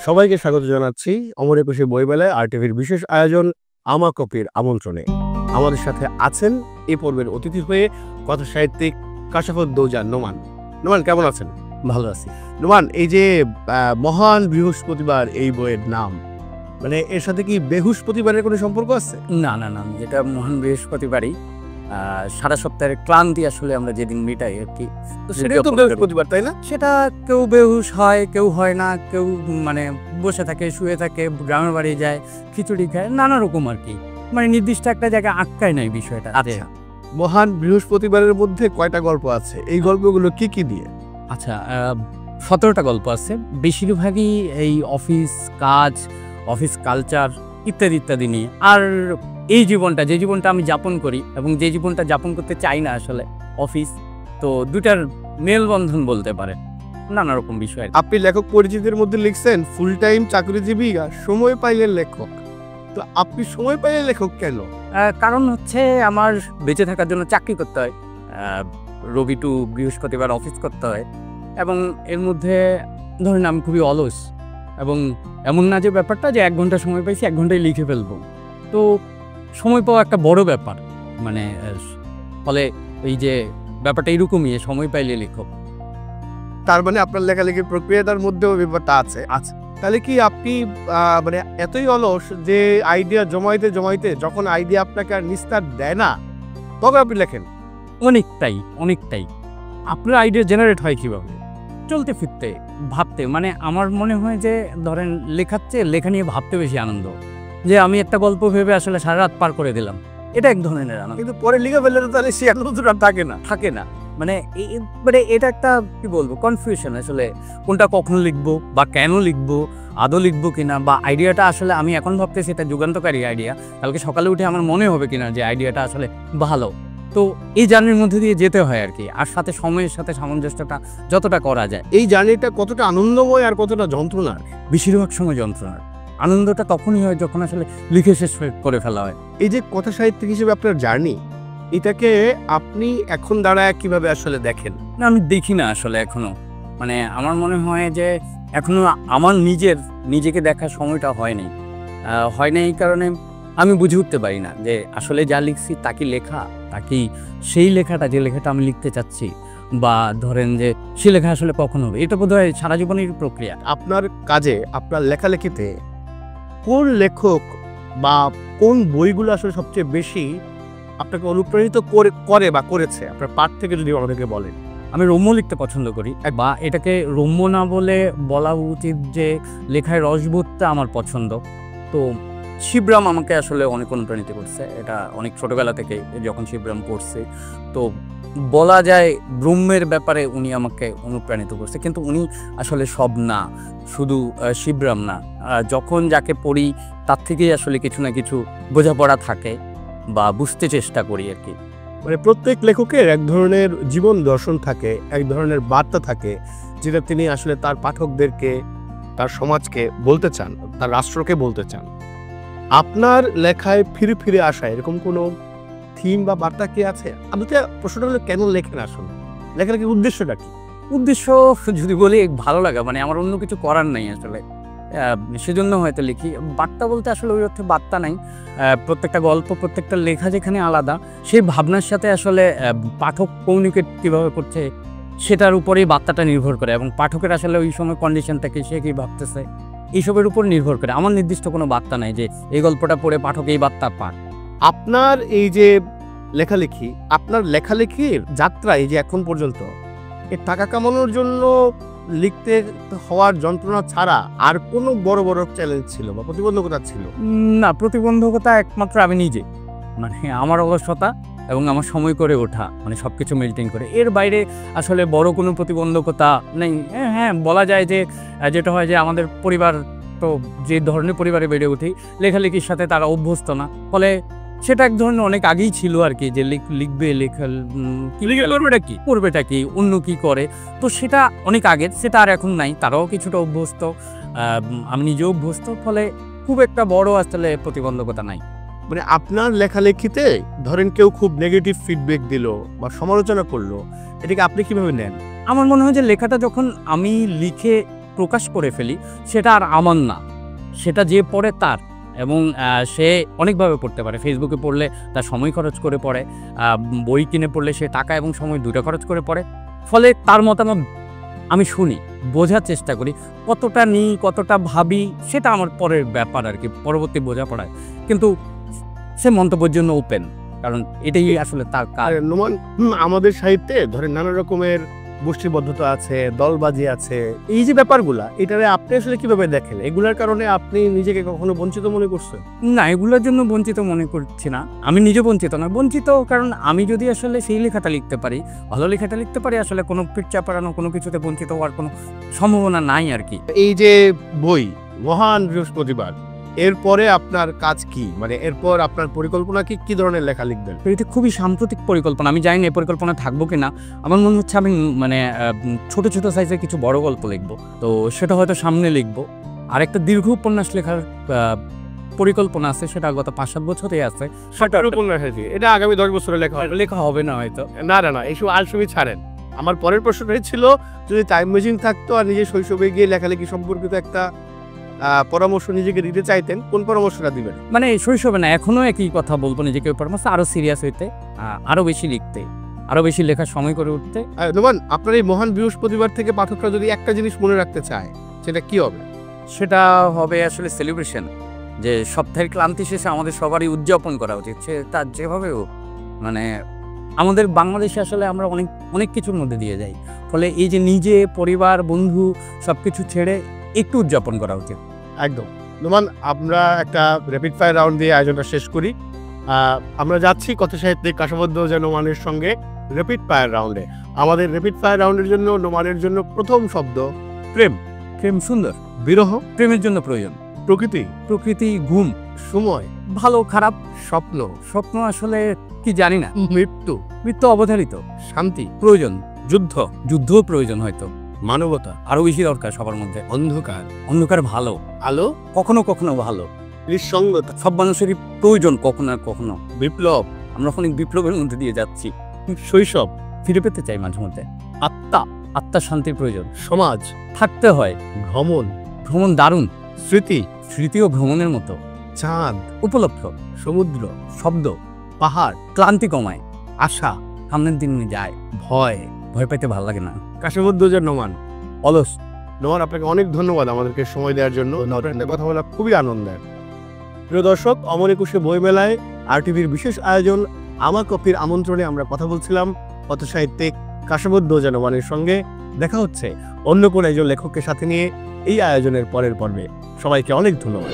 সবাইকে স্বাগত জানাচ্ছি অমর একুশে বইমেলায় আরটিভির বিশেষ আয়োজন আমা কপির আমন্ত্রণে। আমাদের সাথে আছেন এই পর্বের অতিথি হয়ে কথা সাহিত্যিক কাশাফুদ্দৌজা নোমান। নোমান, কেমন আছেন? ভালো আছি। নোমান, এই যে মহান বৃহস্পতিবার এই বইয়ের নাম, মানে এর সাথে কি বৃহস্পতিবারের কোনো সম্পর্ক আছে? না না না, যেটা মহান বৃহস্পতিবারই সারা সপ্তাহের ক্লান্তি আসলে আমরা যেদিন মিটাই আর কি, তো সেটাই তো বৃহস্পতিবার, তাই না? সেটা কেউ বেহুশ হয়, কেউ হয় না, কেউ মানে বসে থাকে, শুয়ে থাকে, গ্রামের বাড়ি যায়, খিচুড়ি খায়, নানা রকম আর কি, মানে নির্দিষ্ট একটা জায়গায় আটকায় নাই বিষয়টা। আচ্ছা, মহান বৃহস্পতিবারের মধ্যে কয়টা গল্প আছে? এই গল্পগুলো কি কি দিয়ে? আচ্ছা, 17টা গল্প আছে। বেশিরভাগই এই অফিস কাজ, অফিস কালচার ইত্যাদি ইত্যাদি নিয়ে। আর এই জীবনটা, যে জীবনটা আমি যাপন করি এবং যে জীবনটা যাপন করতে চাই না আসলে, অফিস, তো দুটার মেলবন্ধন বলতে পারে, নানা রকম বিষয়। আপনি লেখক পরিচিতির মধ্যে লিখছেন ফুল টাইম চাকরিজীবী আর সময় পাইলে লেখক। তো আপনি সময় পাইলে লেখক কেন? কারণ হচ্ছে আমার বেঁচে থাকার জন্য চাকরি করতে হয়, রবি টু বৃহস্পতিবার অফিস করতে হয়, এবং এর মধ্যে ধরেন আমি খুবই অলস, এবং এমন না যে ব্যাপারটা যে 1 ঘন্টা সময় পাইছি 1 ঘন্টায় লিখে ফেলবো, তো সময় পাওয়া একটা বড় ব্যাপার, মানে ফলে এই যে ব্যাপারটা এরকমই, সময় পাইলে লেখক। তার মানে আপনার লেখালেখির প্রক্রিয়াটার মধ্যেও ব্যাপারটা আছে। আচ্ছা, তাহলে কি আপনি মানে এতই অলস যে আইডিয়া জমাইতে জমাইতে যখন আইডিয়া আপনাকে আর নিস্তার দেয় না তবে আপনি লেখেন? অনেকটাই। আপনার আইডিয়া জেনারেট হয় কিভাবে? চলতে ফিরতে, ভাবতে, মানে আমার মনে হয় যে ধরেন লেখার চেয়ে লেখা নিয়ে ভাবতে বেশি আনন্দ, যে আমি একটা গল্প ভেবে আসলে সারা রাত পার করে দিলাম, এটা এক ধরনের আনন্দ। কিন্তু পরে লিখে ফেললে তো তাহলে সে আনন্দটা থাকে না। মানে এটা একটা কি বলবো, কনফিউশন আসলে, কোনটা কখন লিখবো বা কেন লিখবো, আদৌ লিখবো কিনা, বা আইডিয়াটা আসলে আমি এখন ভাবতেছি এটা যুগান্তকারী আইডিয়া, কালকে সকালে উঠে আমার মনে হবে কিনা যে আইডিয়াটা আসলে ভালো। তো এই জার্নির মধ্যে দিয়ে যেতে হয় আর কি, আর সাথে সময়ের সাথে সামঞ্জস্যটা যতটা করা যায়। এই জার্নিটা কতটা আনন্দময় আর কতটা যন্ত্রণার? বেশিরভাগ সময় যন্ত্রণার। আনন্দটা তখনই হয় যখন আসলে লিখে শেষ করে ফেলা হয়। এই যে কথা সাহিত্যিক হিসেবে আপনার জার্নি, এটাকে আপনি এখন দাঁড়ায় কিভাবে আসলে দেখেন? না, আমি দেখি না আসলে এখনো, মানে আমার মনে হয় যে এখনো আমার নিজেকে দেখার সময়টা হয় নাই এই কারণে আমি বুঝে উঠতে পারি না যে আসলে যা লিখছি তা কি লেখা, তা কি সেই লেখাটা, যে লেখাটা আমি লিখতে চাচ্ছি, বা ধরেন যে সে লেখা আসলে কখন হবে। এটা বোধহয় সারা জীবনের প্রক্রিয়া। আপনার কাজে, আপনার লেখালেখিতে কোন লেখক বা কোন বইগুলো আসলে সবচেয়ে বেশি আপনাকে অনুপ্রাণিত করে বা করেছে আপনার পাঠ থেকে, যদি আমাদেরকে বলেন? আমি রম্য লিখতে পছন্দ করি, বা এটাকে রম্য না বলে বলা উচিত যে লেখায় রসবোধটা আমার পছন্দ। তো শিবরাম আমাকে আসলে অনেক অনুপ্রাণিত করছে, এটা অনেক ছোটবেলা থেকে যখন শিবরাম পড়ছে, তো বলা যায় ব্রহ্মের ব্যাপারে উনি আমাকে অনুপ্রাণিত করছে। কিন্তু উনি আসলে সব না, শুধু শিবরাম না, যখন যাকে পড়ি তার থেকেই আসলে কিছু না কিছু বোঝাপড়া থাকে বা বুঝতে চেষ্টা করি আর কি। মানে প্রত্যেক লেখকের এক ধরনের জীবন দর্শন থাকে, এক ধরনের বার্তা থাকে, যেটা তিনি আসলে তার পাঠকদেরকে, তার সমাজকে বলতে চান, তার রাষ্ট্রকে বলতে চান। আপনার লেখায় ফিরে ফিরে আসা এরকম কোনো থিম বা বার্তা কি আছে? আমি তো প্রশ্নটা হলো, কেন লেখেন আসলে? লেখালেখির উদ্দেশ্যটা কি? উদ্দেশ্য যদি বলি, ভালো লাগা, মানে আমার অন্য কিছু করার নাই আসলে, সেজন্য হয়তো লিখি। বার্তা বলতে আসলে ওই অর্থে বার্তা নাই, প্রত্যেকটা গল্প, প্রত্যেকটা লেখা যেখানে আলাদা, সেই ভাবনার সাথে আসলে পাঠক কমিউনিকেট কীভাবে করছে সেটার উপরেই বার্তাটা নির্ভর করে, এবং পাঠকের আসলে ওই সময় কন্ডিশন থেকে সে কী ভাবতেছে এইসবের উপর নির্ভর করে। আমার নির্দিষ্ট কোনো বার্তা নাই যে এই গল্পটা পড়ে পাঠক এই বার্তা পান। আপনার এই যে লেখালেখি, আপনার লেখালেখির যাত্রা এই যে এখন পর্যন্ত, এই টাকা কামানোর জন্য লিখতে হওয়ার যন্ত্রণা ছাড়া আর কোনো বড় বড় চ্যালেঞ্জ ছিল বা প্রতিবন্ধকতা ছিল? না, প্রতিবন্ধকতা একমাত্র আমি নিজে, মানে আমার অলসতা এবং আমার সময় করে ওঠা, মানে সব কিছু মেনটেন করে, এর বাইরে আসলে বড় কোনো প্রতিবন্ধকতা নেই। হ্যাঁ, বলা যায় যে যেটা হয় যে আমাদের পরিবার, তো যে ধরনের পরিবারে বেড়ে উঠি, লেখালেখির সাথে তারা অভ্যস্ত না, ফলে সেটা এক ধরনের অনেক আগেই ছিল আর কি, যে লিখবে, করবেটা কি, অন্য কি করে, তো সেটা অনেক আগের, সেটা আর এখন নাই। তারাও কিছুটা অভ্যস্ত, আমি নিজেও অভ্যস্ত, ফলে খুব একটা বড় আসলে প্রতিবন্ধকতা নাই। মানে আপনার লেখালেখিতে ধরেন কেউ খুব নেগেটিভ ফিডব্যাক দিল বা সমালোচনা করলো, এটাকে আপনি কিভাবে নেন? আমার মনে হয় যে লেখাটা যখন আমি লিখে প্রকাশ করে ফেলি সেটা আর আমার না, সেটা যে পড়ে তার। এবং সে অনেকভাবে পড়তে পারে। ফেসবুকে পড়লে তার সময় খরচ করে পড়ে, বই কিনে পড়লে সে টাকা এবং সময় দুটো খরচ করে পড়ে। ফলে তার মতামত আমি শুনি, বোঝার চেষ্টা করি, কতটা নিই কতটা ভাবি সেটা আমার পরের ব্যাপার আর কি, পরবর্তী বোঝাপড়ায়। কিন্তু সে মন্তব্যের জন্য ওপেন, কারণ এটাই আসলে তার কাজ। আর নোমান, আমাদের সাহিত্যে ধরেন নানা রকমের গোষ্ঠীবদ্ধতা আছে, দলবাজি আছে, এই যে ব্যাপারগুলা, এটারে আপনি আসলে কিভাবে দেখেন? এগুলার কারণে আপনি নিজেকে কখনো বঞ্চিত মনে করছেন? না, এগুলোর জন্য বঞ্চিত মনে করছি না, আমি নিজে বঞ্চিত না। বঞ্চিত কারণ আমি যদি আসলে সেই লেখাটা লিখতে পারি, ভালো লেখাটা লিখতে পারি, আসলে কোনো পিচ্চা পাড়ানো কোনো কিছুতে বঞ্চিত হওয়ার কোনো সম্ভাবনা নাই আর কি। এই যে বই মহান বৃহস্পতিবার, এরপরে আপনার কাজ কি? মানে এরপর আপনার পরিকল্পনা কি, কি ধরনের লেখা লিখবেন? এটা খুবই সাম্প্রতিক পরিকল্পনা, আমি জানি না এই পরিকল্পনা থাকবো কিনা। আমার মনে হচ্ছে আমি মানে ছোট ছোট সাইজের কিছু বড় গল্প লিখবো, তো সেটা হয়তো সামনে লিখবো। আর একটা দীর্ঘ উপন্যাস লেখার পরিকল্পনা আছে, সেটা গত 5-7 বছরই আছে। এটা আগামী 10 বছরে লেখা হবে? লেখা হবে না হয়তো। না না না, এইসব আলসেমি ছাড়েন। আমার পরের প্রশ্নটা ছিল, যদি টাইম মেশিন থাকতো আর নিজের শৈশবে গিয়ে লেখালেখি সম্পর্কিত একটা পরামর্শ নিজেকে দিতে চাইতেন, কোন পরামর্শটা দিবেন? মানে শৈশবে না, এখনো একই কথা বলবো নিজেকে, পরামর্শ আরো সিরিয়াস হইতে, আরো বেশি লিখতে, আরো বেশি লেখার সময় করে উঠতে। নোমান, আপনার এই মহান বৃহস্পতিবার থেকে পাঠকরা যদি একটা জিনিস মনে রাখতে চায়, সেটা কি হবে? সেটা হবে আসলে সেলিব্রেশন, যে সপ্তাহের ক্লান্তি শেষে আমাদের সবারই উদযাপন করা উচিত, সে তার যেভাবে হোক। মানে আমাদের বাংলাদেশে আসলে আমরা অনেক অনেক কিছুর মধ্যে দিয়ে যাই, ফলে এই যে নিজে, পরিবার, বন্ধু সব কিছু ছেড়ে একটু উদযাপন করা উচিত। একদম। নোমান, আমরা একটা র্যাপিড ফায়ার রাউন্ড দিয়ে আয়োজনটা শেষ করি। আমরা যাচ্ছি কথা সাহিত্যিক কাশবদ্ধ নোমানের সঙ্গে র্যাপিড ফায়ার রাউন্ডে। আমাদের র্যাপিড ফায়ার রাউন্ডের জন্য নোমানের জন্য প্রথম শব্দ প্রেম। প্রেম সুন্দর, বিরহ প্রেমের জন্য প্রয়োজন। প্রকৃতি। প্রকৃতি ঘুম। সময়। ভালো খারাপ। স্বপ্ন। স্বপ্ন আসলে কি জানি না। মৃত্যু। মৃত্যু অবধারিত। শান্তি। প্রয়োজন। যুদ্ধ। যুদ্ধও প্রয়োজন হয়তো। মানবতা। আরো বেশি দরকার সবার মধ্যে। অন্ধকার। অন্ধকার ভালো, আলো কখনো কখনো ভালো। নিঃসঙ্গতা। সব মানুষেরই প্রয়োজন কখনো না কখনো। বিপ্লব। আমরা অনেক বিপ্লবের মধ্যে দিয়ে যাচ্ছি। শৈশব। ফিরে পেতে চাই মাঝে মধ্যে। আত্মা। আত্মার শান্তির প্রয়োজন। সমাজ। থাকতে হয়। ভ্রমণ। ভ্রমণ দারুণ। স্মৃতি। স্মৃতিও ভ্রমণের মতো। চাঁদ। উপলক্ষ। সমুদ্র। শব্দ। পাহাড়। ক্লান্তি কমায়। আশা। সামনের দিন যায়। ভয়। ভয় পেতে ভালো লাগে না। কাশবদ্ধ নোমান। অলস। নোমান, আপনাকে অনেক ধন্যবাদ আমাদেরকে সময় দেওয়ার জন্য। কথা বলা খুবই আনন্দের। প্রিয় দর্শক, অমর একুশে বইমেলায় RTVর বিশেষ আয়োজন আমার কপির আমন্ত্রণে আমরা কথা বলছিলাম কথা সাহিত্যিক কাশবদ্ধ নোমানের সঙ্গে। দেখা হচ্ছে অন্য কোনো একজন লেখককে সাথে নিয়ে এই আয়োজনের পরের পর্বে। সবাইকে অনেক ধন্যবাদ।